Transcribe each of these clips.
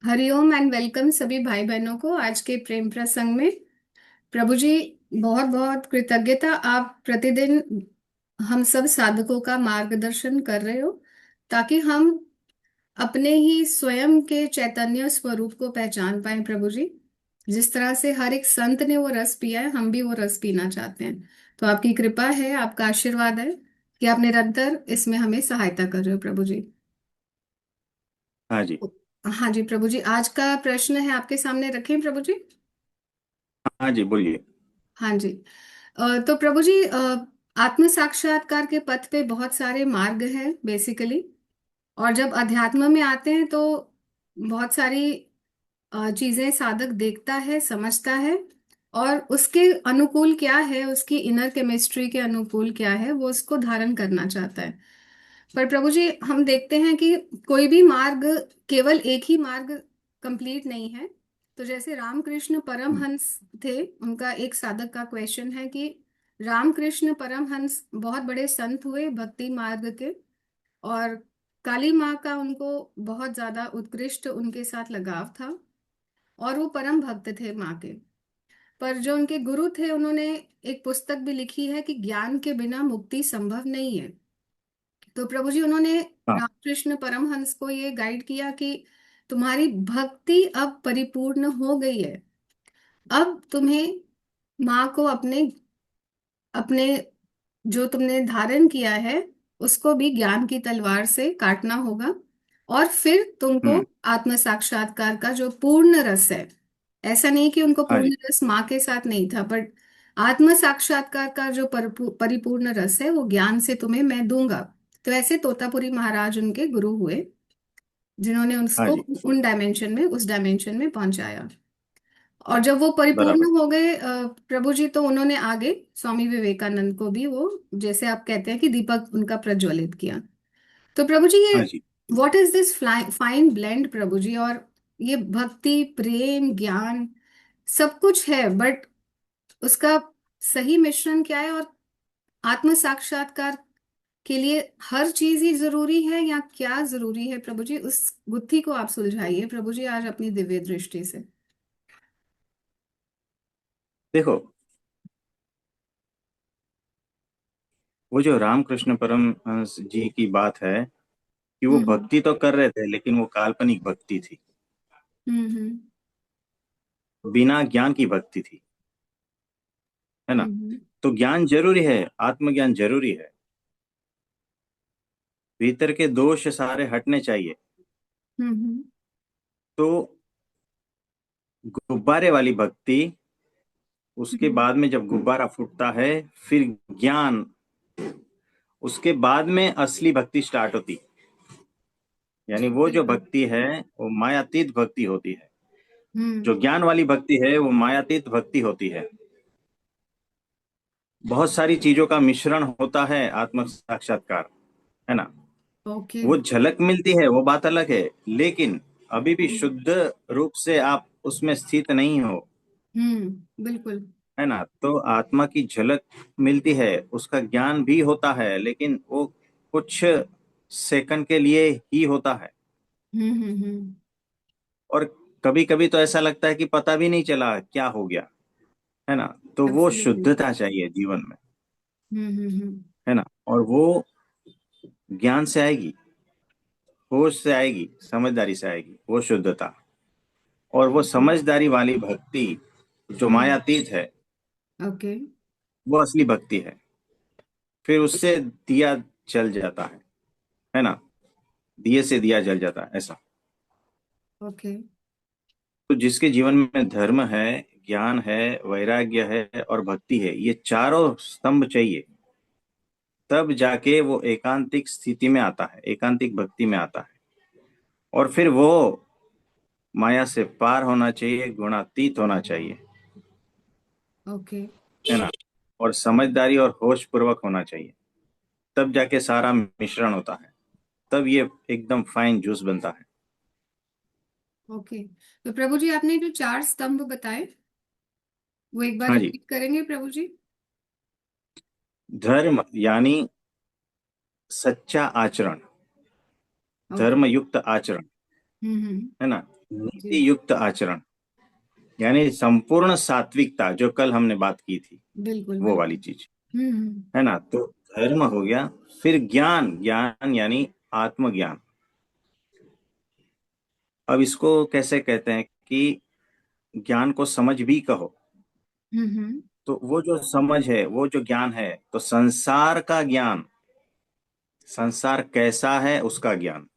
Hariom and welcome सभी भाई बहनों को आज के प्रेम प्रसंग में। प्रभु जी, बहुत बहुत कृतज्ञता। आप प्रतिदिन हम सब साधकों का मार्गदर्शन कर रहे हो ताकि हम अपने ही स्वयं के चैतन्य स्वरूप को पहचान पाए। प्रभु जी, जिस तरह से हर एक संत ने वो रस पिया है, हम भी वो रस पीना चाहते हैं। तो आपकी कृपा है, आपका आशीर्वाद है कि आप निरंतर इसमें हमें सहायता कर रहे हो प्रभु जी। हाँ जी। हाँ जी प्रभु जी, आज का प्रश्न है आपके सामने, रखें प्रभु जी। हाँ जी, बोलिए। हाँ जी। तो प्रभु जी, आत्म साक्षात्कार के पथ पे बहुत सारे मार्ग हैं बेसिकली। और जब अध्यात्म में आते हैं तो बहुत सारी चीजें साधक देखता है, समझता है, और उसके अनुकूल क्या है, उसकी इनर केमिस्ट्री के अनुकूल क्या है, वो उसको धारण करना चाहता है। पर प्रभु जी, हम देखते हैं कि कोई भी मार्ग, केवल एक ही मार्ग कंप्लीट नहीं है। तो जैसे रामकृष्ण परमहंस थे, उनका एक साधक का क्वेश्चन है कि रामकृष्ण परमहंस बहुत बड़े संत हुए भक्ति मार्ग के, और काली माँ का उनको बहुत ज्यादा उत्कृष्ट उनके साथ लगाव था, और वो परम भक्त थे माँ के। पर जो उनके गुरु थे, उन्होंने एक पुस्तक भी लिखी है कि ज्ञान के बिना मुक्ति संभव नहीं है। तो प्रभु जी, उन्होंने हाँ। रामकृष्ण परमहंस को ये गाइड किया कि तुम्हारी भक्ति अब परिपूर्ण हो गई है। अब तुम्हें माँ को अपने अपने जो तुमने धारण किया है, उसको भी ज्ञान की तलवार से काटना होगा। और फिर तुमको हम्म। आत्म साक्षात्कार का जो पूर्ण रस है, ऐसा नहीं कि उनको हाँ जी। पूर्ण रस माँ के साथ नहीं था, बट आत्म साक्षात्कार का जो परिपूर्ण रस है वो ज्ञान से तुम्हें मैं दूंगा। तो ऐसे तोतापुरी महाराज उनके गुरु हुए, जिन्होंने हाँ उसको जी। उन डायमेंशन में, उस डायमेंशन में पहुंचाया। और जब वो बराबर। परिपूर्ण हो गए प्रभु जी, तो उन्होंने आगे स्वामी विवेकानंद को भी वो, जैसे आप कहते हैं कि दीपक उनका प्रज्वलित किया। तो प्रभु जी, ये हाँ जी। What is this fine blend प्रभु जी? और ये भक्ति, प्रेम, ज्ञान सब कुछ है, बट उसका सही मिश्रण क्या है? और आत्म साक्षात्कार के लिए हर चीज ही जरूरी है या क्या जरूरी है प्रभु जी? उस गुत्थी को आप सुलझाइए प्रभु जी आज अपनी दिव्य दृष्टि से। देखो, वो जो रामकृष्ण परमहंस जी की बात है कि वो हम्म भक्ति तो कर रहे थे, लेकिन वो काल्पनिक भक्ति थी। हम्म बिना ज्ञान की भक्ति थी। है ना? हम्म तो ज्ञान जरूरी है, आत्मज्ञान जरूरी है। भीतर के दोष सारे हटने चाहिए। हम्म तो गुब्बारे वाली भक्ति, उसके हम्म बाद में जब गुब्बारा फूटता है, फिर ज्ञान, उसके बाद में असली भक्ति स्टार्ट होती है। यानी वो जो बिल्कुल। भक्ति है वो मायातीत भक्ति होती है। हम्म। जो ज्ञान वाली भक्ति है वो मायातीत भक्ति होती है। बहुत सारी चीजों का मिश्रण होता है आत्म साक्षात्कार। है ना? ओके। वो झलक मिलती है, वो बात अलग है, लेकिन अभी भी शुद्ध रूप से आप उसमें स्थित नहीं हो। बिल्कुल। है ना? तो आत्मा की झलक मिलती है, उसका ज्ञान भी होता है, लेकिन वो कुछ सेकंड के लिए ही होता है। हम्म। और कभी कभी तो ऐसा लगता है कि पता भी नहीं चला क्या हो गया। है ना? तो वो एब्सोल्युटली। शुद्धता चाहिए जीवन में। हम्म। है ना? और वो ज्ञान से आएगी, होश से आएगी, समझदारी से आएगी वो शुद्धता। और वो समझदारी वाली भक्ति जो हम्म। मायातीत है, ओके। वो असली भक्ति है। फिर उससे दिया जल जाता है। है ना? दिए से दिया जल जाता है, ऐसा। ओके। तो जिसके जीवन में धर्म है, ज्ञान है, वैराग्य है और भक्ति है, ये चारों स्तंभ चाहिए, तब जाके वो एकांतिक स्थिति में आता है, एकांतिक भक्ति में आता है। और फिर वो माया से पार होना चाहिए, गुणातीत होना चाहिए। ओके। है ना? और समझदारी और होश पूर्वक होना चाहिए, तब जाके सारा मिश्रण होता है। तब ये एकदम फाइन जूस बनता है। ओके। तो प्रभु जी, आपने जो चार स्तंभ बताए, वो एक बार हाँ जी। रिपीट करेंगे प्रभु जी? धर्म यानी सच्चा आचरण, ओके। धर्म युक्त आचरण। हम्म। है ना? जी। नीति युक्त आचरण, यानी संपूर्ण सात्विकता, जो कल हमने बात की थी, बिल्कुल वो वाली बिल्कुल। चीज, हम्म। है ना। तो धर्म हो गया। फिर ज्ञान, ज्ञान यानी आत्मज्ञान। अब इसको कैसे कहते हैं कि ज्ञान को समझ भी कहो, हम्म। तो वो जो समझ है, वो जो ज्ञान है, तो संसार का ज्ञान, संसार कैसा है उसका ज्ञान,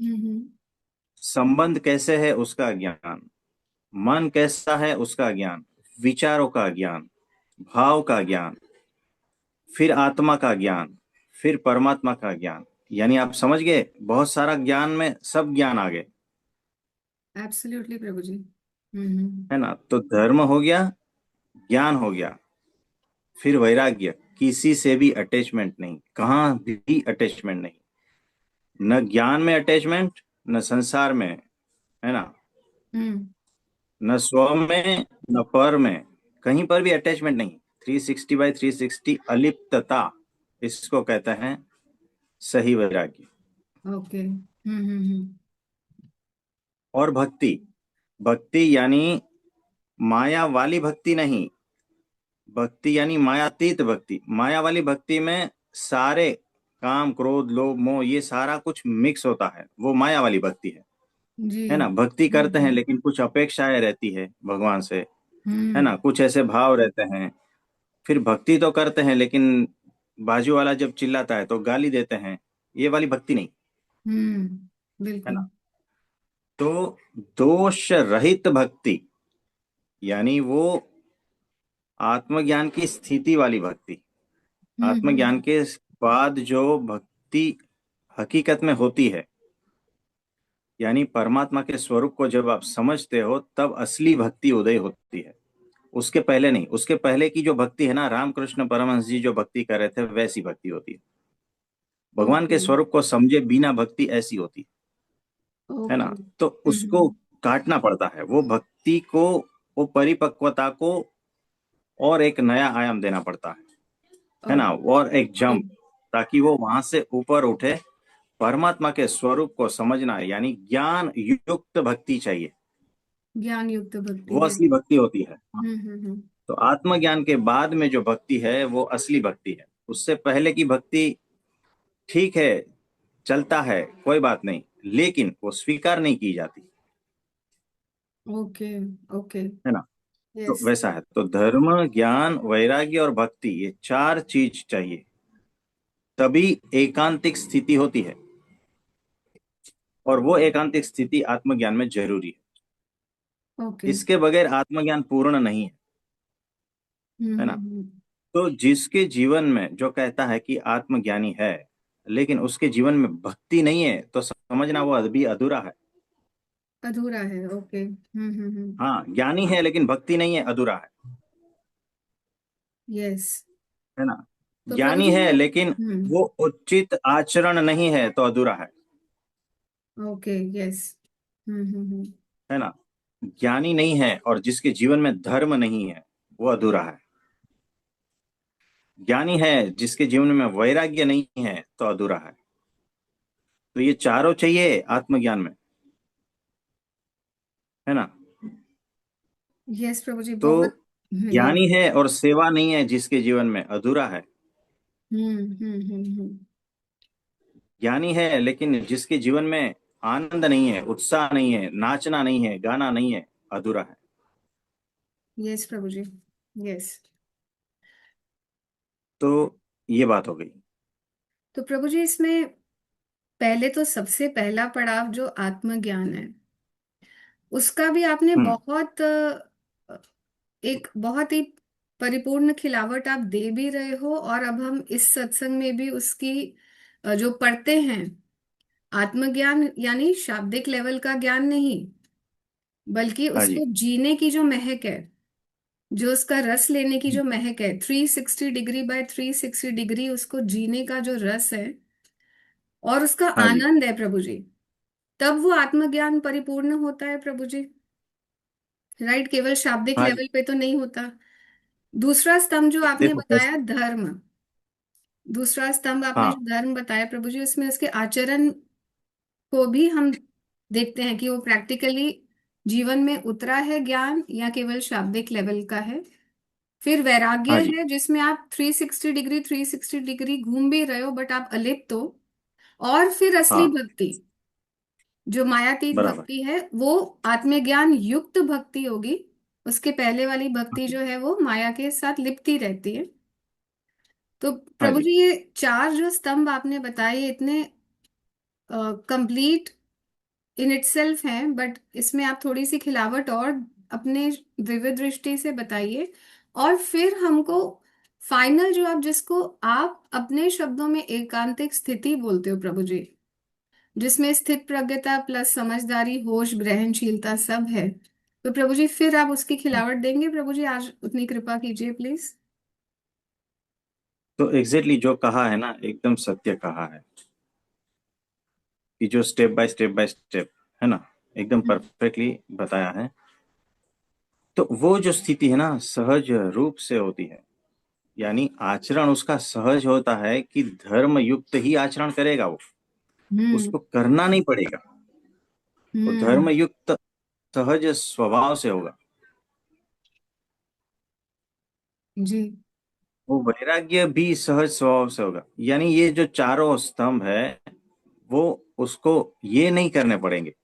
हम्म। संबंध कैसे है उसका ज्ञान, मन कैसा है उसका ज्ञान, विचारों का ज्ञान, भाव का ज्ञान, फिर आत्मा का ज्ञान, फिर परमात्मा का ज्ञान। यानी आप समझ गए, बहुत सारा ज्ञान में सब ज्ञान आ गए, एब्सोल्युटली प्रभु जी। हम्म। है ना। तो धर्म हो गया, ज्ञान हो गया, फिर वैराग्य, किसी से भी अटैचमेंट नहीं, कहाँ भी अटैचमेंट नहीं, न ज्ञान में अटैचमेंट, न संसार में, है ना, हम्म। न स्व में, न पर में, कहीं पर भी अटैचमेंट नहीं। 360/360 अलिप्तता, इसको कहते हैं सही वैराग्य। ओके। हम्म। और भक्ति, भक्ति यानी माया वाली भक्ति नहीं, भक्ति यानी मायातीत भक्ति। माया वाली भक्ति में सारे काम, क्रोध, लोभ, मोह, ये सारा कुछ मिक्स होता है, वो माया वाली भक्ति जी। है ना। भक्ति करते हैं हम्म। लेकिन कुछ अपेक्षाएं रहती है भगवान से, है हम्म। ना, कुछ ऐसे भाव रहते हैं। फिर भक्ति तो करते हैं लेकिन बाजू वाला जब चिल्लाता है तो गाली देते हैं, ये वाली भक्ति नहीं, है बिल्कुल। ना। तो दोष रहित भक्ति, यानी वो आत्मज्ञान की स्थिति वाली भक्ति, आत्मज्ञान हम्म। के बाद जो भक्ति हकीकत में होती है, यानी परमात्मा के स्वरूप को जब आप समझते हो तब असली भक्ति उदय होती है। उसके पहले नहीं, उसके पहले की जो भक्ति है ना, रामकृष्ण परमहंस जी जो भक्ति कर रहे थे वैसी भक्ति होती है। भगवान के ओके। स्वरूप को समझे बिना भक्ति ऐसी होती है ओके। ना। तो उसको काटना पड़ता है, वो भक्ति को, वो परिपक्वता को और एक नया आयाम देना पड़ता है ना, और एक ओके। जंप, ताकि वो वहां से ऊपर उठे। परमात्मा के स्वरूप को समझना यानी ज्ञान युक्त भक्ति चाहिए, ज्ञान युक्त भक्ति वो है। असली भक्ति होती है। हम्म। तो आत्मज्ञान के बाद में जो भक्ति है वो असली भक्ति है। उससे पहले की भक्ति ठीक है, चलता है, कोई बात नहीं, लेकिन वो स्वीकार नहीं की जाती, ओके। ओके। है ना। तो यस। वैसा है, तो धर्म, ज्ञान, वैराग्य और भक्ति, ये चार चीज चाहिए, तभी एकांतिक स्थिति होती है। और वो एकांतिक स्थिति आत्मज्ञान में जरूरी ओके। है, इसके बगैर आत्मज्ञान पूर्ण नहीं है ना। हम्म। तो जिसके जीवन में जो कहता है कि आत्मज्ञानी है, लेकिन उसके जीवन में भक्ति नहीं है, तो समझना वो अभी अधूरा है। अधूरा है। ओके। हाँ, ज्ञानी है लेकिन भक्ति नहीं है, अधूरा यस। है ना। तो प्रभु ज्ञानी जी है वो। लेकिन वो उचित आचरण नहीं है, तो अधूरा ओके। यस। हम्म। है ना। ज्ञानी नहीं है और जिसके जीवन में धर्म नहीं है, वो अधूरा है। ज्ञानी है जिसके जीवन में वैराग्य नहीं है, तो अधूरा है। तो ये चारों चाहिए आत्मज्ञान में, है ना। यस प्रभु जी तो बहुत। यस। ज्ञानी है और सेवा नहीं है जिसके जीवन में, अधूरा है। हम्म। ज्ञानी है लेकिन जिसके जीवन में आनंद नहीं है, उत्साह नहीं है, नाचना नहीं है, गाना नहीं है, अधूरा है। यस प्रभु जी। यस। तो ये बात हो गई। तो प्रभु जी इसमें पहले तो सबसे पहला पड़ाव जो आत्मज्ञान है, उसका भी आपने हम्म। बहुत एक बहुत ही परिपूर्ण खिलावट आप दे भी रहे हो, और अब हम इस सत्संग में भी उसकी जो पढ़ते हैं, आत्मज्ञान यानी शाब्दिक लेवल का ज्ञान नहीं, बल्कि हाँ उसको जी। जीने की जो महक है, जो उसका रस लेने की जो महक है, 360 डिग्री बाय 360 डिग्री उसको जीने का जो रस है और उसका हाँ जी। आनंद है प्रभु जी, तब वो आत्मज्ञान परिपूर्ण होता है प्रभु जी। राइट, केवल शाब्दिक हाँ जी। लेवल पे तो नहीं होता। दूसरा स्तंभ जो आपने देखो कैसे। बताया धर्म, दूसरा स्तंभ आपने हाँ। जो धर्म बताया प्रभु जी, उसमें उसके आचरण को भी हम देखते हैं कि वो प्रैक्टिकली जीवन में उतरा है ज्ञान या केवल शाब्दिक लेवल का है। फिर वैराग्य हाँ जी। है, जिसमें आप 360 डिग्री 360 डिग्री घूम भी रहे हो बट आप अलिप्त हो। और फिर असली हाँ, भक्ति, जो मायातीत बराबर। भक्ति है, वो आत्मज्ञान युक्त भक्ति होगी। उसके पहले वाली भक्ति जो है वो माया के साथ लिपटी रहती है। तो हाँ प्रभु जी। जी, ये चार जो स्तंभ आपने बताए, ये इतने कंप्लीट इन इटसेल्फ हैं, बट इसमें आप थोड़ी सी खिलावट और अपने विविध दृष्टि से बताइए। और फिर हमको फाइनल जो आप, जिसको आप अपने शब्दों में एकांतिक स्थिति बोलते हो प्रभु जी, जिसमें स्थित प्रज्ञता प्लस समझदारी होश ग्रहणशीलता सब है, तो प्रभु जी फिर आप उसकी खिलावट देंगे प्रभु जी, आज उतनी कृपा कीजिए प्लीज। तो एग्जैक्टली जो कहा है ना, एकदम सत्य कहा है कि जो बाय स्टेप है ना, एकदम परफेक्टली बताया है। तो वो जो स्थिति है ना, सहज रूप से होती है। यानी आचरण उसका सहज होता है कि धर्म युक्त ही आचरण करेगा वो, हम्म। उसको करना नहीं पड़ेगा। वो हम्म। धर्म युक्त सहज स्वभाव से होगा। जी। वो वैराग्य भी सहज स्वभाव से होगा। यानी ये जो चारों स्तंभ है, वो उसको ये नहीं करने पड़ेंगे।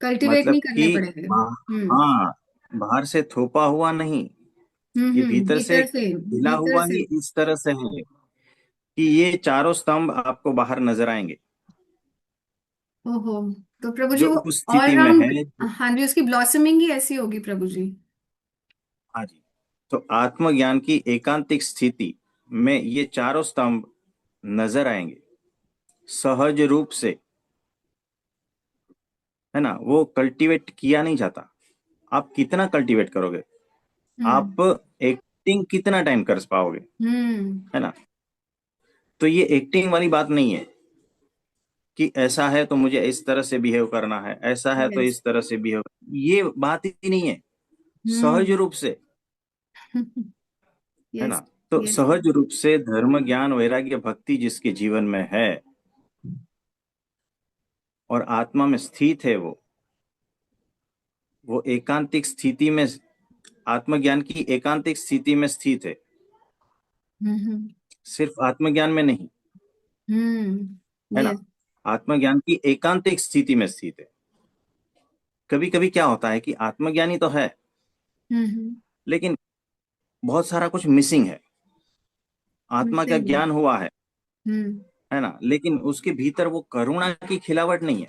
कल्टीवेट मतलब नहीं करने कि पड़ेंगे। हम्म। हाँ, बाहर से थोपा हुआ नहीं, ये भीतर से भीतर से। खिला भीतर हुआ से। ही इस तरह से है कि ये चारों स्तंभ आपको बाहर नजर आएंगे। ओहो। तो प्रभु जी जो वो उस ऑल स्थिति में राउंड, है। हाँ जी, उसकी ब्लॉसमिंग ही ऐसी होगी प्रभु जी। हाँ जी। तो आत्मज्ञान की एकांतिक स्थिति में ये चारों स्तंभ नजर आएंगे सहज रूप से। है ना, वो कल्टीवेट किया नहीं जाता। आप कितना कल्टीवेट करोगे, हम्म। आप एक्टिंग कितना टाइम कर पाओगे। हम्म। है ना। तो ये एक्टिंग वाली बात नहीं है कि ऐसा है तो मुझे इस तरह से बिहेव करना है, ऐसा है तो यस। इस तरह से बिहेव, ये बात ही नहीं है। सहज हम्म। रूप से। है ना। यस। तो यस। सहज रूप से धर्म ज्ञान वैराग्य भक्ति जिसके जीवन में है और आत्मा में स्थित है, वो एकांतिक स्थिति में, आत्मज्ञान की एकांतिक स्थिति में स्थित है। हम्म। सिर्फ आत्मज्ञान में नहीं। है ना। यस। आत्मज्ञान की एकांतिक स्थिति में स्थित है। कभी कभी क्या होता है कि आत्मज्ञानी तो है, हम्म। लेकिन बहुत सारा कुछ मिसिंग है। आत्मा का मिसिंग है। ज्ञान हुआ हम्म। है ना, लेकिन उसके भीतर वो करुणा की खिलावट नहीं है।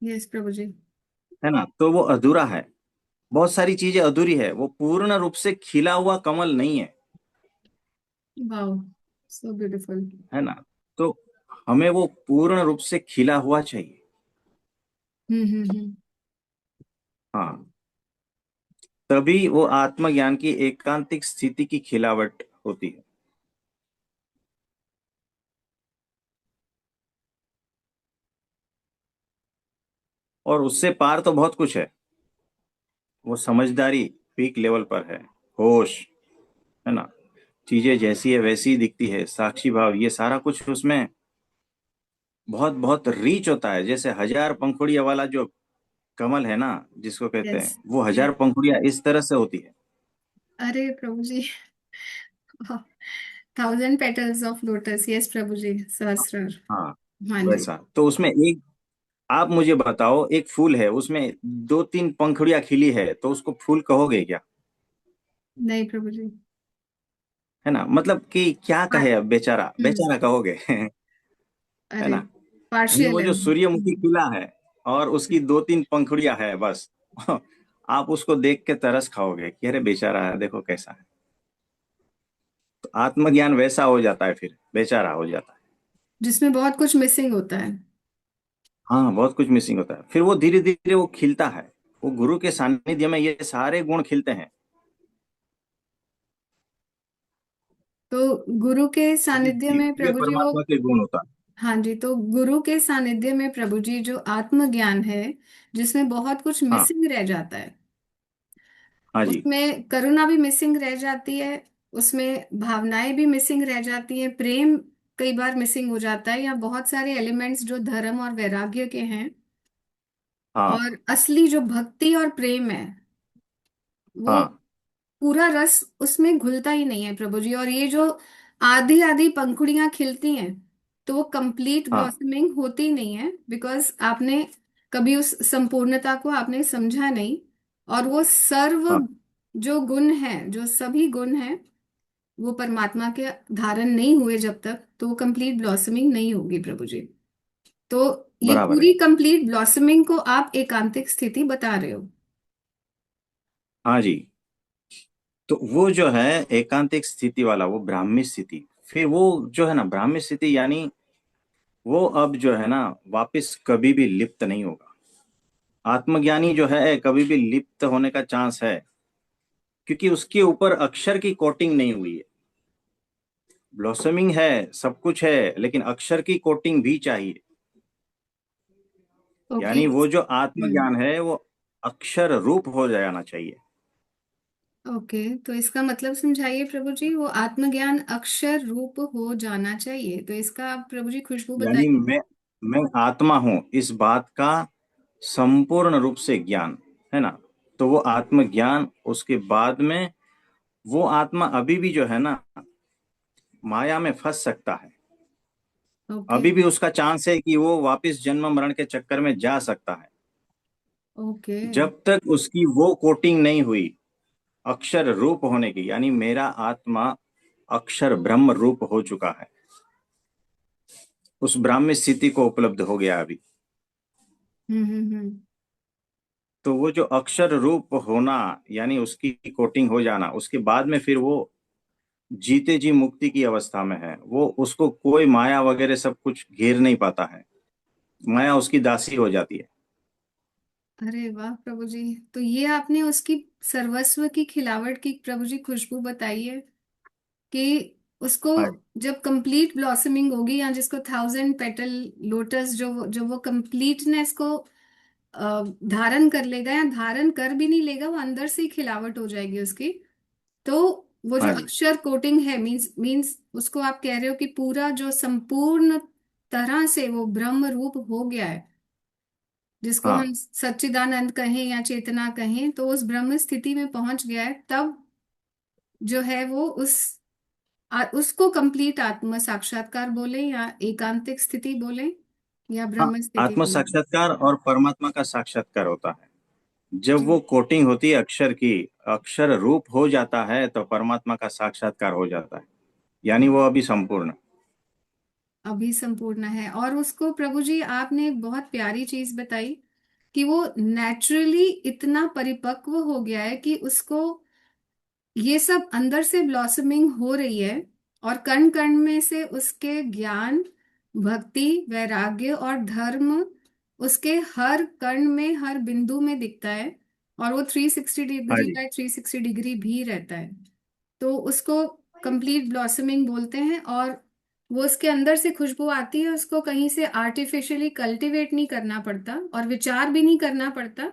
यस प्रभु जी। है ना, तो वो अधूरा है। बहुत सारी चीजें अधूरी है, वो पूर्ण रूप से खिला हुआ कमल नहीं है। Wow, so beautiful. है ना। तो हमें वो पूर्ण रूप से खिला हुआ चाहिए। हम्म। हाँ, तभी वो आत्मज्ञान की एकांतिक स्थिति की खिलावट होती है। और उससे पार तो बहुत कुछ है। वो समझदारी पीक लेवल पर है, होश। है ना, चीजें जैसी है वैसी ही दिखती है, साक्षी भाव, ये सारा कुछ उसमें बहुत बहुत रीच होता है। जैसे हजार पंखुड़िया वाला जो कमल है ना, जिसको कहते यस। हैं, वो हजार पंखुड़िया इस तरह से होती है। अरे प्रभु जी, 1000 पेटल्स ऑफ लोटस, यस प्रभु जी, सहस्त्र। हाँ, हाँ जी। वैसा तो उसमें एक, आप मुझे बताओ, एक फूल है उसमें दो तीन पंखुड़ियां खिली है, तो उसको फूल कहोगे क्या? नहीं प्रभु जी। है ना, मतलब कि क्या हाँ। कहे, अब बेचारा हम्म। बेचारा कहोगे। है अरे ना। यानी पार्शियल वो है। जो सूर्यमुखी खिला है और उसकी दो तीन पंखुड़ियां है बस। आप उसको देख के तरस खाओगे कि अरे बेचारा है, देखो कैसा है। तो आत्मज्ञान वैसा हो जाता है, फिर बेचारा हो जाता है। जिसमें बहुत कुछ मिसिंग होता है। हाँ, बहुत कुछ मिसिंग होता है, फिर वो धीरे धीरे वो खिलता है। वो गुरु के सानिध्य में ये सारे गुण खिलते हैं। तो गुरु के ये सानिध्य में दिव्य प्रभु जी वो, परमात्मा के गुण होता है। हाँ जी, तो गुरु के सानिध्य में प्रभु जी जो आत्मज्ञान है, जिसमें बहुत कुछ हाँ। मिसिंग रह जाता है, हाँ जी। उसमें करुणा भी मिसिंग रह जाती है, उसमें भावनाएं भी मिसिंग रह जाती हैं, प्रेम कई बार मिसिंग हो जाता है, या बहुत सारे एलिमेंट्स जो धर्म और वैराग्य के हैं हाँ। और असली जो भक्ति और प्रेम है, वो हाँ। पूरा रस उसमें घुलता ही नहीं है प्रभु जी। और ये जो आधी आधी पंखुड़ियां खिलती हैं, तो वो कंप्लीट हाँ। ब्लॉसमिंग होती ही नहीं है, बिकॉज आपने कभी उस संपूर्णता को आपने समझा नहीं। और वो सर्व हाँ। जो गुण है, जो सभी गुण है, वो परमात्मा के धारण नहीं हुए जब तक, तो वो कंप्लीट ब्लॉसमिंग नहीं होगी प्रभु जी। तो ये बराबर है। पूरी कंप्लीट ब्लॉसमिंग को आप एकांतिक स्थिति बता रहे हो। हाँ जी। तो वो जो है एकांतिक स्थिति वाला, वो ब्राह्मी स्थिति, फिर वो जो है ना ब्राह्मी स्थिति, यानी वो अब जो है ना वापस कभी भी लिप्त नहीं होगा। आत्मज्ञानी जो है कभी भी लिप्त होने का चांस है, क्योंकि उसके ऊपर अक्षर की कोटिंग नहीं हुई है। ब्लॉसमिंग है, सब कुछ है, लेकिन अक्षर की कोटिंग भी चाहिए। ओके। यानी वो जो हम्म। आत्मज्ञान है वो अक्षर रूप हो जाना चाहिए। ओके, तो इसका मतलब समझाइए प्रभु जी, वो आत्मज्ञान अक्षर रूप हो जाना चाहिए, तो इसका आप प्रभु जी खुशबू यानी बताइए। मैं आत्मा हूं, इस बात का संपूर्ण रूप से ज्ञान है ना। तो वो आत्मज्ञान, उसके बाद में वो आत्मा अभी भी जो है ना माया में फंस सकता है। ओके। अभी भी उसका चांस है कि वो वापस जन्म मरण के चक्कर में जा सकता है, ओके। जब तक उसकी वो कोटिंग नहीं हुई अक्षर रूप होने की। यानी मेरा आत्मा अक्षर ब्रह्म रूप हो चुका है, उस ब्राह्मी स्थिति को उपलब्ध हो गया अभी। हम्म। तो वो जो अक्षर रूप होना, यानी उसकी कोटिंग हो जाना, उसके बाद में फिर वो जीते जी मुक्ति की अवस्था में है। वो उसको कोई माया वगैरह सब कुछ घेर नहीं पाता है, माया उसकी दासी हो जाती है। अरे वाह प्रभु जी, तो ये आपने उसकी सर्वस्व की खिलावट की प्रभु जी खुशबू बताई है, कि उसको हाँ जी। जब कंप्लीट ब्लॉसमिंग होगी, या जिसको थाउजेंड पेटल लोटस, जो वो कंप्लीटनेस को धारण कर लेगा, या धारण कर भी नहीं लेगा, वो अंदर से ही खिलावट हो जाएगी उसकी। तो वो जो हाँ जी। अक्षर कोटिंग है, मींस उसको आप कह रहे हो कि पूरा जो संपूर्ण तरह से वो ब्रह्म रूप हो गया है, जिसको हाँ। हम सच्चिदानंद कहें या चेतना कहें, तो उस ब्रह्म स्थिति में पहुंच गया है, तब जो है वो उसको कंप्लीट आत्म साक्षात्कार बोले, या एकांतिक स्थिति बोले, या हाँ, ब्रह्म स्थिति आत्म बोले। साक्षात्कार और परमात्मा का साक्षात्कार होता है जब जी। वो कोटिंग होती है अक्षर की, अक्षर रूप हो जाता है तो परमात्मा का साक्षात्कार हो जाता है। यानी वो अभी संपूर्ण। अभी संपूर्ण है। और उसको प्रभु जी आपने एक बहुत प्यारी चीज बताई, कि वो नेचुरली इतना परिपक्व हो गया है कि उसको ये सब अंदर से ब्लॉसमिंग हो रही है, और कण कण में से उसके ज्ञान, भक्ति, वैराग्य और धर्म उसके हर कण में, हर बिंदु में दिखता है। और वो 360 हाँ डिग्री जी। का 360 डिग्री भी रहता है। तो उसको कंप्लीट ब्लॉसमिंग बोलते हैं। और वो उसके अंदर से खुशबू आती है, उसको कहीं से आर्टिफिशियली कल्टीवेट नहीं करना पड़ता, और विचार भी नहीं करना पड़ता।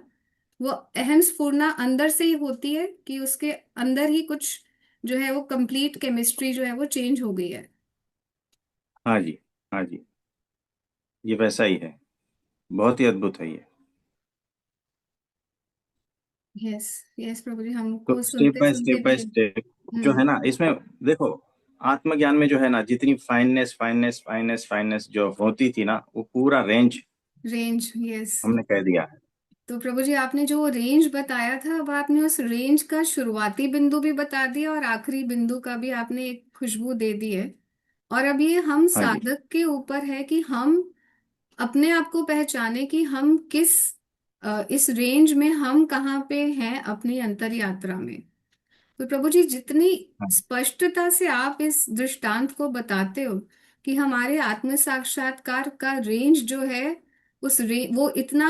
वो अहम स्फुरना अंदर से ही होती है, कि उसके अंदर ही कुछ जो है वो कंप्लीट केमिस्ट्री जो है वो चेंज हो गई है। हाँ जी। हाँ जी। ये वैसा ही है, बहुत ही अद्भुत है ये। यस। यस प्रभु जी, तो हमको स्टेप सुनते बाय सुनते स्टेप बाय भी। स्टेप जो है हम्म। ना इसमें, देखो, आत्मज्ञान में जो है ना जितनी फाइननेस फाइननेस फाइननेस फाइननेस जो होती थी ना, वो पूरा रेंज रेंज, यस। हमने कह दिया है। तो प्रभु जी आपने जो रेंज बताया था, अब आपने उस रेंज का शुरुआती बिंदु भी बता दिया, और आखिरी बिंदु का भी आपने एक खुशबू दे दी है। और अब ये हम हाँ जी। साधक के ऊपर है कि हम अपने आप को पहचाने, कि हम किस इस रेंज में हम कहाँ पे हैं अपनी अंतर यात्रा में। तो प्रभु जी जितनी हाँ। स्पष्टता से आप इस दृष्टांत को बताते हो, कि हमारे आत्म साक्षात्कार का रेंज जो है, वो इतना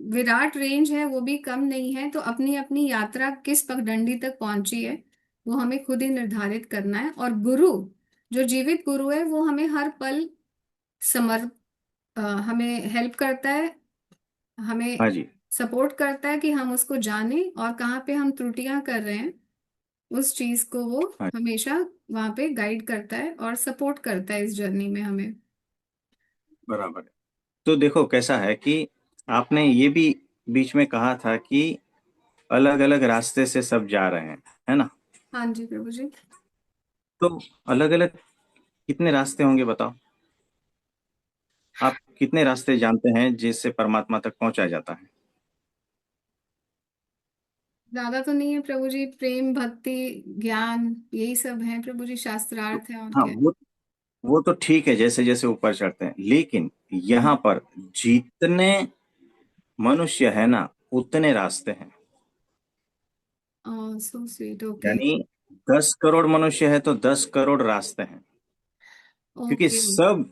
विराट रेंज है, वो भी कम नहीं है। तो अपनी अपनी यात्रा किस पगडंडी तक पहुंची है, वो हमें खुद ही निर्धारित करना है। और गुरु, जो जीवित गुरु है, वो हमें हर पल समर हमें हेल्प करता है, हमें हाँ जी। सपोर्ट करता है, कि हम उसको जाने और कहाँ पे हम त्रुटियां कर रहे हैं। उस चीज को वो हाँ, हमेशा वहां पे गाइड करता है और सपोर्ट करता है इस जर्नी में हमें। बराबर है। तो देखो कैसा है कि आपने ये भी बीच में कहा था कि अलग अलग रास्ते से सब जा रहे हैं, है ना? हाँ जी प्रभु जी। तो अलग अलग कितने रास्ते होंगे बताओ? आप कितने रास्ते जानते हैं जिससे परमात्मा तक पहुंचा जाता है? ज्यादा तो नहीं है प्रभु जी, प्रेम भक्ति ज्ञान यही सब है प्रभु जी, तो शास्त्रार्थ है और हाँ, क्या है। वो तो ठीक है, जैसे जैसे ऊपर चढ़ते हैं, लेकिन यहाँ पर जितने मनुष्य है ना, उतने रास्ते हैं। So sweet, okay. यानी 10 करोड़ मनुष्य है तो 10 करोड़ रास्ते हैं। क्योंकि ओके। सब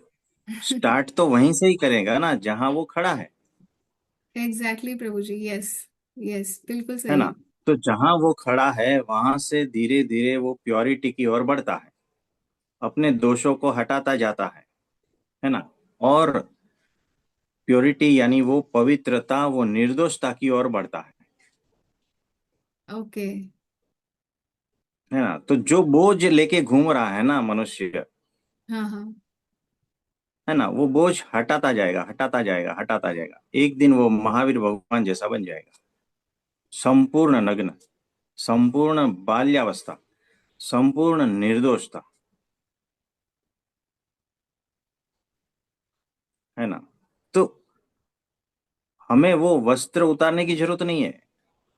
स्टार्ट तो वहीं से ही करेगा ना जहां वो खड़ा एग्जैक्टली प्रभु जी, यस। यस बिल्कुल है सही। ना? तो जहां वो खड़ा है वहां से धीरे धीरे वो प्योरिटी की ओर बढ़ता है, अपने दोषों को हटाता जाता है ना? और प्योरिटी यानी वो पवित्रता, वो निर्दोषता की ओर बढ़ता ओके। है ना? तो जो बोझ लेके घूम रहा है ना मनुष्य, हाँ हाँ। है ना, वो बोझ हटाता जाएगा, हटाता जाएगा, हटाता जाएगा। एक दिन वो महावीर भगवान जैसा बन जाएगा, संपूर्ण नग्न, संपूर्ण बाल्यावस्था, संपूर्ण निर्दोषता, है ना? तो हमें वो वस्त्र उतारने की जरूरत नहीं है,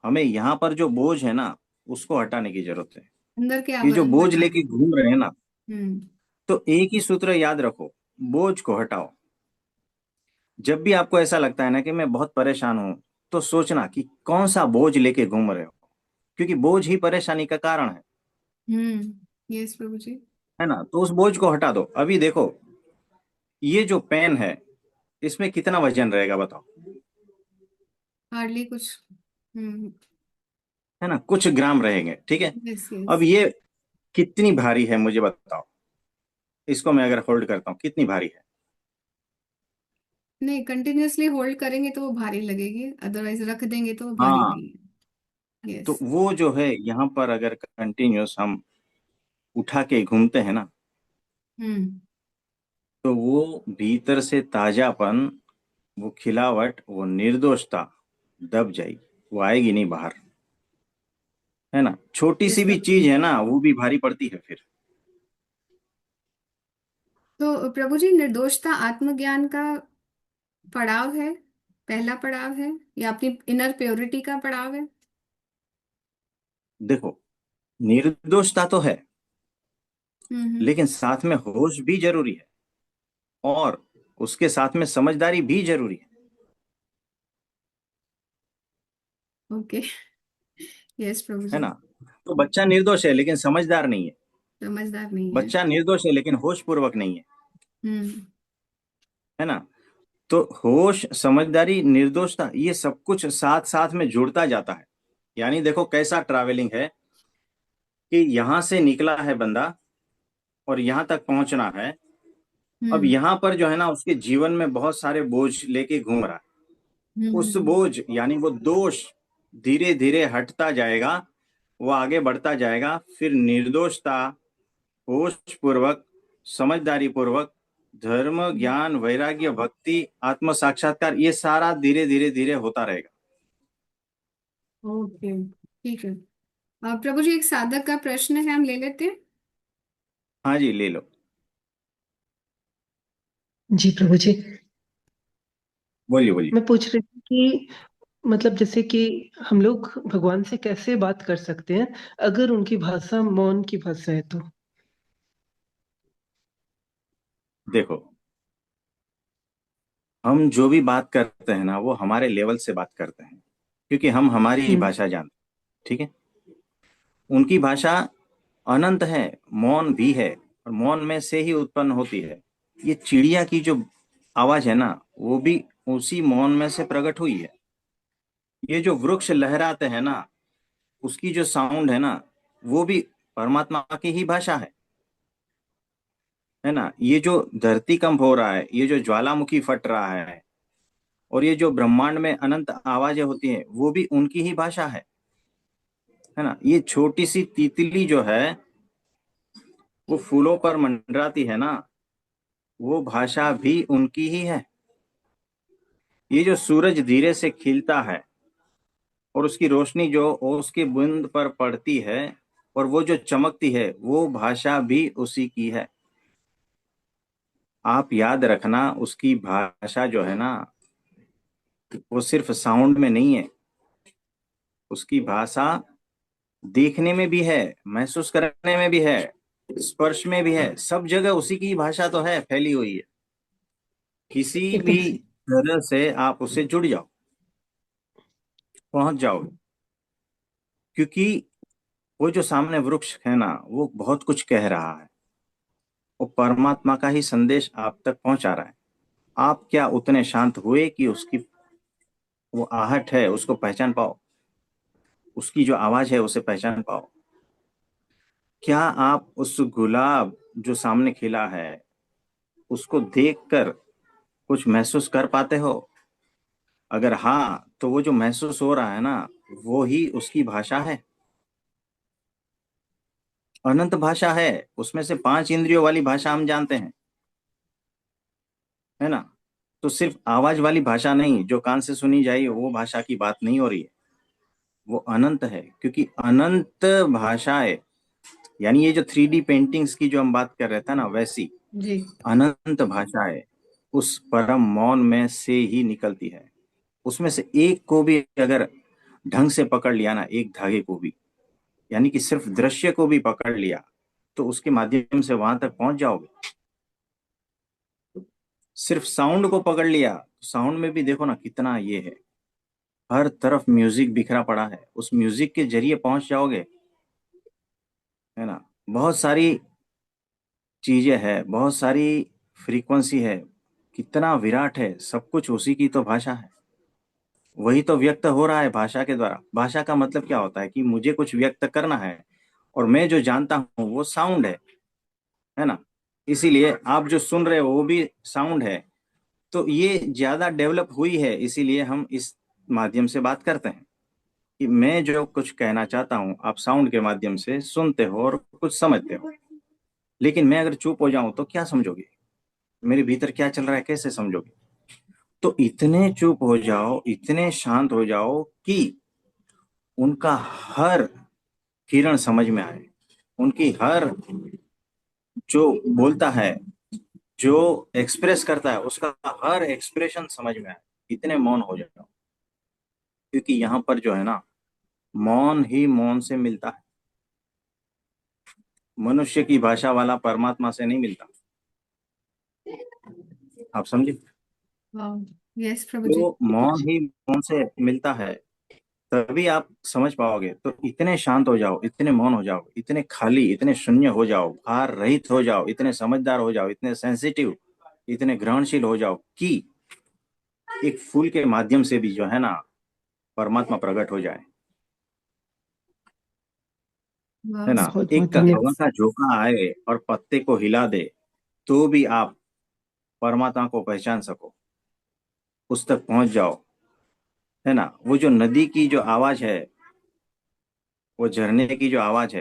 हमें यहाँ पर जो बोझ है ना उसको हटाने की जरूरत है। अंदर के ये जो आवरण बोझ हटाने। लेके घूम रहे हैं ना, हम्म। तो एक ही सूत्र याद रखो, बोझ को हटाओ। जब भी आपको ऐसा लगता है ना कि मैं बहुत परेशान हूं, तो सोचना कि कौन सा बोझ लेके घूम रहे हो, क्योंकि बोझ ही परेशानी का कारण यस प्रभु जी। है ना? तो उस बोझ को हटा दो। अभी देखो, ये जो पेन है, इसमें कितना वजन रहेगा बताओ? हार्डली कुछ। हम्म। है ना, कुछ ग्राम रहेंगे, ठीक है। यस अब यस। ये कितनी भारी है मुझे बताओ, इसको मैं अगर होल्ड करता हूँ कितनी भारी है? नहीं, कंटिन्यूअसली होल्ड करेंगे तो वो भारी लगेगी, अदरवाइज रख देंगे तो वो भारी हाँ, नहीं है। तो यस। वो जो है यहाँ पर अगर कंटिन्यूस हम उठा के घूमते हैं ना, हम्म। तो वो भीतर से ताजापन, वो खिलावट, वो निर्दोषता दब जाएगी, वो आएगी नहीं बाहर, है ना? छोटी यस सी भी प्रभु जी। चीज है ना वो भी भारी पड़ती है फिर। तो प्रभु जी, निर्दोषता आत्मज्ञान का पड़ाव है, पहला पड़ाव है, या अपनी इनर प्योरिटी का पड़ाव है? देखो, निर्दोषता तो है, हम्म। लेकिन साथ में होश भी जरूरी है, और उसके साथ में समझदारी भी जरूरी ओके। यस प्रभु है जी। ना? तो बच्चा निर्दोष है लेकिन समझदार नहीं है, समझदार नहीं है। बच्चा निर्दोष है लेकिन होश पूर्वक नहीं हम्म। है ना? तो होश, समझदारी, निर्दोषता, ये सब कुछ साथ साथ में जुड़ता जाता है। यानी देखो कैसा ट्रैवलिंग है कि यहां से निकला है बंदा और यहां तक पहुंचना है। अब हम्म। यहां पर जो है ना उसके जीवन में बहुत सारे बोझ लेके घूम रहा है। उस हम्म। बोझ यानी वो दोष धीरे धीरे हटता जाएगा, वो आगे बढ़ता जाएगा, फिर निर्दोषता, होश पूर्वक, समझदारी पूर्वक, धर्म, ज्ञान, वैराग्य, भक्ति, आत्म साक्षात्कार, ये सारा धीरे धीरे धीरे होता रहेगा। ओके, ठीक है। प्रभु जी, एक साधक का प्रश्न है, हम ले लेते हैं। हाँ जी, ले लो। जी प्रभु जी। बोलिए बोलिए। मैं पूछ रही थी कि मतलब जैसे कि हम लोग भगवान से कैसे बात कर सकते हैं अगर उनकी भाषा मौन की भाषा है तो। देखो, हम जो भी बात करते हैं ना वो हमारे लेवल से बात करते हैं, क्योंकि हम हमारी ही हम्म। भाषा जानते हैं, ठीक है। उनकी भाषा अनंत है, मौन भी है, और मौन में से ही उत्पन्न होती है। ये चिड़िया की जो आवाज है ना, वो भी उसी मौन में से प्रकट हुई है। ये जो वृक्ष लहराते हैं ना, उसकी जो साउंड है ना, वो भी परमात्मा की ही भाषा है ना? ये जो धरती कंप हो रहा है, ये जो ज्वालामुखी फट रहा है, और ये जो ब्रह्मांड में अनंत आवाजें होती हैं, वो भी उनकी ही भाषा है। है ना। ये छोटी सी तितली जो है वो फूलों पर मंडराती है ना, वो भाषा भी उनकी ही है। ये जो सूरज धीरे से खिलता है और उसकी रोशनी जो ओस की बूंद पर पड़ती है और वो जो चमकती है, वो भाषा भी उसी की है। आप याद रखना, उसकी भाषा जो है ना, वो सिर्फ साउंड में नहीं है। उसकी भाषा देखने में भी है, महसूस करने में भी है, स्पर्श में भी है। सब जगह उसी की भाषा तो है, फैली हुई है। किसी एकदम भी सही। तरह से आप उससे जुड़ जाओ, पहुंच जाओगे। क्योंकि वो जो सामने वृक्ष है ना, वो बहुत कुछ कह रहा है। वो परमात्मा का ही संदेश आप तक पहुंचा रहा है। आप क्या उतने शांत हुए कि उसकी वो आहट है उसको पहचान पाओ, उसकी जो आवाज है उसे पहचान पाओ? क्या आप उस गुलाब जो सामने खिला है उसको देखकर कुछ महसूस कर पाते हो? अगर हाँ, तो वो जो महसूस हो रहा है ना, वो ही उसकी भाषा है। अनंत भाषा है। उसमें से 5 इंद्रियों वाली भाषा हम जानते हैं, है ना। तो सिर्फ आवाज वाली भाषा नहीं जो कान से सुनी जाए, वो भाषा की बात नहीं हो रही है। वो अनंत है, क्योंकि अनंत भाषाएं, यानी ये जो 3D पेंटिंग्स की जो हम बात कर रहे थे ना, वैसी जी। अनंत भाषाएं उस परम मौन में से ही निकलती है। उसमें से एक को भी अगर ढंग से पकड़ लिया ना, एक धागे को भी, यानी कि सिर्फ दृश्य को भी पकड़ लिया, तो उसके माध्यम से वहां तक पहुंच जाओगे। सिर्फ साउंड को पकड़ लिया, तो साउंड में भी देखो ना कितना ये है। हर तरफ म्यूजिक बिखरा पड़ा है, उस म्यूजिक के जरिए पहुंच जाओगे, है ना। बहुत सारी चीजें है, बहुत सारी फ्रीक्वेंसी है, कितना विराट है सब कुछ, उसी की तो भाषा है। वही तो व्यक्त हो रहा है भाषा के द्वारा। भाषा का मतलब क्या होता है कि मुझे कुछ व्यक्त करना है, और मैं जो जानता हूँ वो साउंड है ना। इसीलिए आप जो सुन रहे हो वो भी साउंड है। तो ये ज्यादा डेवलप हुई है, इसीलिए हम इस माध्यम से बात करते हैं कि मैं जो कुछ कहना चाहता हूँ आप साउंड के माध्यम से सुनते हो और कुछ समझते हो। लेकिन मैं अगर चुप हो जाऊं तो क्या समझोगे? मेरे भीतर क्या चल रहा है कैसे समझोगे? तो इतने चुप हो जाओ, इतने शांत हो जाओ कि उनका हर किरण समझ में आए, उनकी हर जो बोलता है, जो एक्सप्रेस करता है, उसका हर एक्सप्रेशन समझ में आए। इतने मौन हो जाओ, क्योंकि यहाँ पर जो है ना, मौन ही मौन से मिलता है। मनुष्य की भाषा वाला परमात्मा से नहीं मिलता। आप समझे? वाह। यस प्रभु जी। तो मौन ही मौन से मिलता है, तभी आप समझ पाओगे। तो इतने शांत हो जाओ, इतने मौन हो जाओ, इतने खाली, इतने शून्य हो जाओ, भार रहित हो जाओ, इतने समझदार हो जाओ, इतने सेंसिटिव, इतने ग्रहणशील हो जाओ कि एक फूल के माध्यम से भी जो है ना, परमात्मा प्रकट हो जाए, है वाह। ना। बहुत बहुत एक हवा धन्यवाद। का झोंका आए और पत्ते को हिला दे, तो भी आप परमात्मा को पहचान सको, उस तक पहुंच जाओ, है ना। वो जो नदी की जो आवाज है, वो झरने की जो आवाज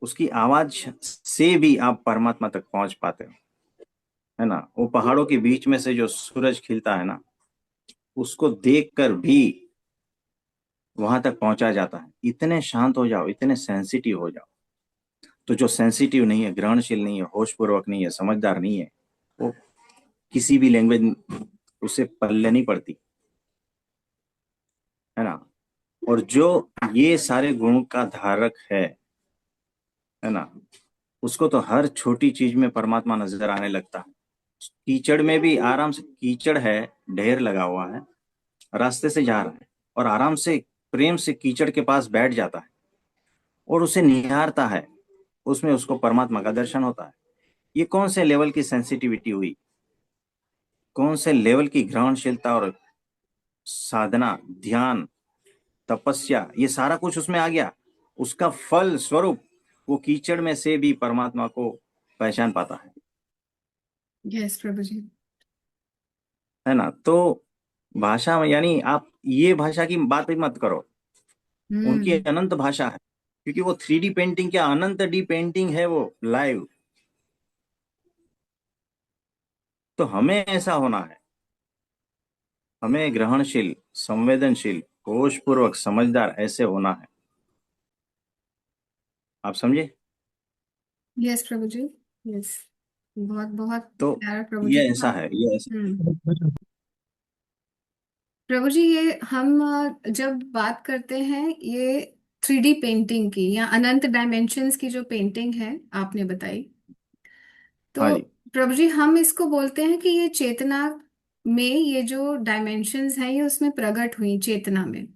उसकी आवाज से भी आप परमात्मा तक पहुंच पाते हो, है ना। वो पहाड़ों के बीच में से जो सूरज खिलता है ना, उसको देखकर भी वहां तक पहुंचा जाता है। इतने शांत हो जाओ, इतने सेंसिटिव हो जाओ। तो जो सेंसिटिव नहीं है, ग्रहणशील नहीं है, होशपूर्वक नहीं है, समझदार नहीं है, वो किसी भी लैंग्वेज उसे पल्ले नहीं पड़ती, है ना। और जो ये सारे गुणों का धारक है ना, उसको तो हर छोटी चीज में परमात्मा नजर आने लगता है। कीचड़ में भी आराम से, कीचड़ है, ढेर लगा हुआ है, रास्ते से जा रहा है और आराम से प्रेम से कीचड़ के पास बैठ जाता है और उसे निहारता है। उसमें उसको परमात्मा का दर्शन होता है। ये कौन से लेवल की सेंसिटिविटी हुई, कौन से लेवल की ग्रहणशीलता और साधना, ध्यान, तपस्या, ये सारा कुछ उसमें आ गया। उसका फल स्वरूप वो कीचड़ में से भी परमात्मा को पहचान पाता यस प्रभु जी। है ना। तो भाषा में, यानी आप ये भाषा की बात ही मत करो, उनकी हम्म। अनंत भाषा है, क्योंकि वो 3D पेंटिंग क्या, अनंत डी पेंटिंग है वो लाइव। तो हमें ऐसा होना है, हमें ग्रहणशील, संवेदनशील, होशपूर्वक समझदार ऐसे होना है। आप समझे? यस प्रभु जी। यस। बहुत बहुत तो प्यारा प्रभु जी। ये ऐसा हम। है, ये ऐसा। हम्म। प्रभु जी, ये हम जब बात करते हैं ये 3D पेंटिंग की या अनंत डायमेंशंस की जो पेंटिंग है आपने बताई, हाँ तो जी। प्रभु जी हम इसको बोलते हैं कि ये चेतना में ये जो डायमेंशंस हैं ये उसमें प्रकट हुई चेतना में।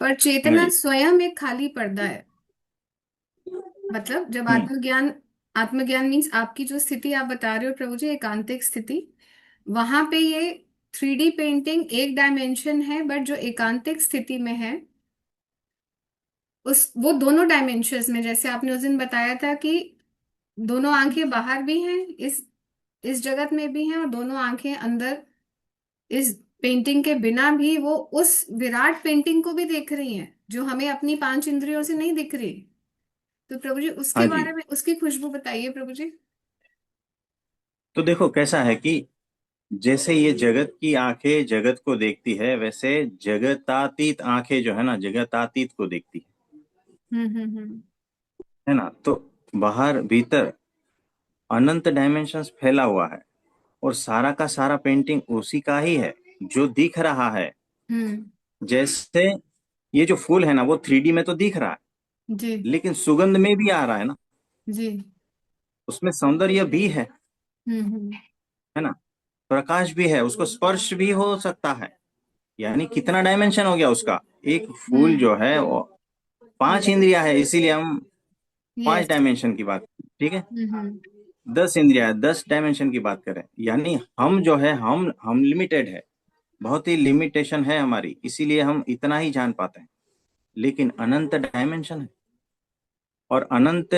पर हाँ चेतना जी। स्वयं एक खाली पर्दा है। मतलब जब हम्म। आत्मज्ञान, आत्मज्ञान मीन्स आपकी जो स्थिति आप बता रहे हो प्रभु जी, एकांतिक स्थिति, वहां पे ये 3D पेंटिंग एक डायमेंशन है, बट जो एकांतिक स्थिति में है उस वो दोनों डायमेंशंस में, जैसे आपने उस दिन बताया था कि दोनों आंखें बाहर भी हैं इस जगत में भी हैं, और दोनों आंखें अंदर इस पेंटिंग के बिना भी वो उस विराट पेंटिंग को भी देख रही हैं जो हमें अपनी 5 इंद्रियों से नहीं दिख रही। तो प्रभु जी उसके हाँ बारे जी। में, उसकी खुशबू बताइए प्रभु जी। तो देखो कैसा है कि जैसे ये जगत की आंखें जगत को देखती है, वैसे जगतातीत आंखें जो है ना, जगतातीत को देखती हम्म। है ना। तो बाहर भीतर अनंत डायमेंशंस फैला हुआ है, और सारा का सारा पेंटिंग उसी का ही है जो दिख रहा है। हम्म। जैसे ये जो फूल है ना, वो 3D में तो दिख रहा है, जी। लेकिन सुगंध में भी आ रहा है ना, जी। उसमें सौंदर्य भी हम्म। है ना, प्रकाश भी है, उसको स्पर्श भी हो सकता है। यानी कितना डायमेंशन हो गया उसका। एक फूल हम्म। जो है वो 5 इंद्रिया है, इसीलिए हम पांच यस। डायमेंशन की बात, ठीक है। हम्म। 10 इंद्रिया है, 10 डायमेंशन की बात करें, यानी हम जो है, हम लिमिटेड है, बहुत ही लिमिटेशन है हमारी, इसीलिए हम इतना ही जान पाते हैं। लेकिन अनंत डायमेंशन है, और अनंत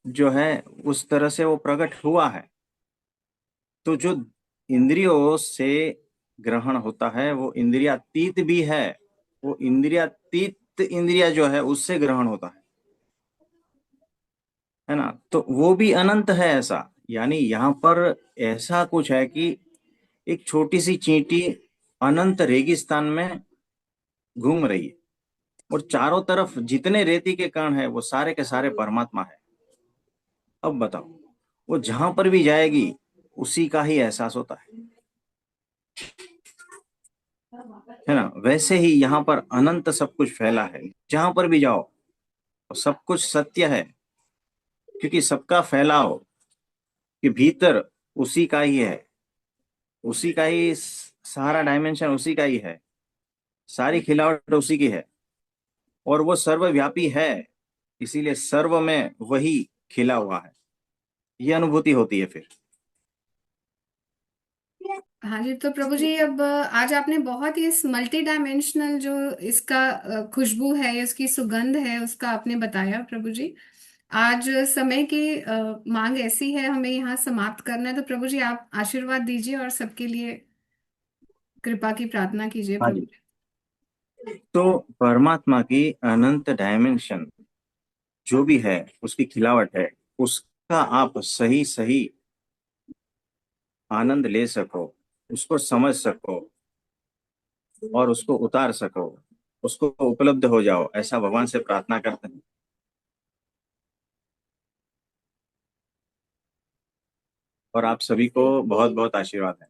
जो है उस तरह से वो प्रकट हुआ है। तो जो इंद्रियों से ग्रहण होता है वो इंद्रियातीत भी है, वो इंद्रियातीत इंद्रिया जो है उससे ग्रहण होता है ना। तो वो भी अनंत है ऐसा। यानी यहाँ पर ऐसा कुछ है कि एक छोटी सी चींटी अनंत रेगिस्तान में घूम रही है, और चारों तरफ जितने रेती के कण है वो सारे के सारे परमात्मा है। अब बताओ, वो जहां पर भी जाएगी उसी का ही एहसास होता है ना। वैसे ही यहाँ पर अनंत सब कुछ फैला है, जहां पर भी जाओ सब कुछ सत्य है, क्योंकि सबका फैलाव के भीतर उसी का ही है, उसी का ही सारा डायमेंशन उसी का ही है, सारी खिलावट उसी की है, और वो सर्वव्यापी है, इसीलिए सर्व में वही खिला हुआ है। ये अनुभूति होती है फिर। हाँ जी, तो प्रभु जी अब आज आपने बहुत ही इस मल्टी डायमेंशनल जो इसका खुशबू है, इसकी सुगंध है, उसका आपने बताया प्रभु जी। आज समय की मांग ऐसी है, हमें यहाँ समाप्त करना है, तो प्रभु जी आप आशीर्वाद दीजिए और सबके लिए कृपा की प्रार्थना कीजिए हाँ प्रभु जी। जी। तो परमात्मा की अनंत डायमेंशन जो भी है, उसकी खिलावट है, उसका आप सही सही आनंद ले सको, उसको समझ सको, और उसको उतार सको, उसको उपलब्ध हो जाओ, ऐसा भगवान से प्रार्थना करते हैं। और आप सभी को बहुत बहुत आशीर्वाद है।